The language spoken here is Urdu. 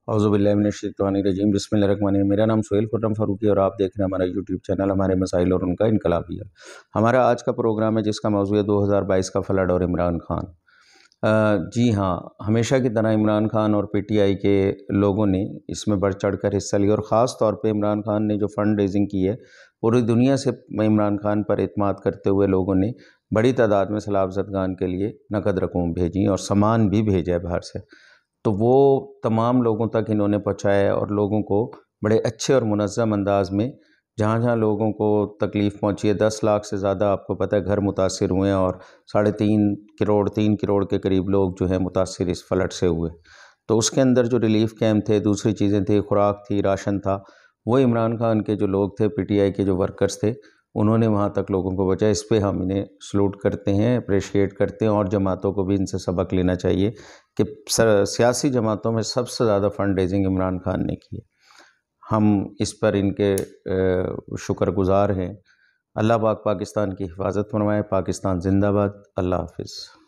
اعوذ باللہ من الشیطان الرجیم، بسم اللہ الرحمن الرحیم۔ میرا نام سہیل خرم فاروقی اور آپ دیکھ رہے ہیں ہمارا یوٹیوب چینل ہمارے مسائل اور ان کا انقلابیہ۔ ہمارا آج کا پروگرام ہے جس کا موضوع ہے 2022 کا فلڈ اور عمران خان۔ جی ہاں، ہمیشہ کی طرح عمران خان اور پی ٹی آئی کے لوگوں نے اس میں بڑھ چڑھ کر حصہ لیا، اور خاص طور پہ عمران خان نے جو فنڈ ریزنگ کی ہے، پوری دنیا سے عمران خان پر اعتماد کرتے ہوئے لوگوں نے بڑی تعداد میں سیلاب زدگان کے لیے نقد رقوم بھیجی اور سامان بھی بھیجا ہے باہر سے، تو وہ تمام لوگوں تک انہوں نے پہنچایا اور لوگوں کو بڑے اچھے اور منظم انداز میں جہاں جہاں لوگوں کو تکلیف پہنچی ہے، 10 لاکھ سے زیادہ آپ کو پتہ ہے گھر متاثر ہوئے ہیں، اور 3.5 کروڑ کے قریب لوگ جو ہیں متاثر اس فلڈ سے ہوئے۔ تو اس کے اندر جو ریلیف کیمپ تھے، دوسری چیزیں تھیں، خوراک تھی، راشن تھا، وہ عمران خان کے جو لوگ تھے، پی ٹی آئی کے جو ورکرز تھے، انہوں نے وہاں تک لوگوں کو پہنچایا۔ اس پہ ہم انہیں سلوٹ کرتے ہیں، اپریشیٹ کرتے ہیں، اور جماعتوں کو بھی ان سے سبق لینا چاہیے کہ سیاسی جماعتوں میں سب سے زیادہ فنڈ ریزنگ عمران خان نے کی ہے۔ ہم اس پر ان کے شکر گزار ہیں۔ اللہ پاک پاکستان کی حفاظت فرمائے۔ پاکستان زندہ باد۔ اللہ حافظ۔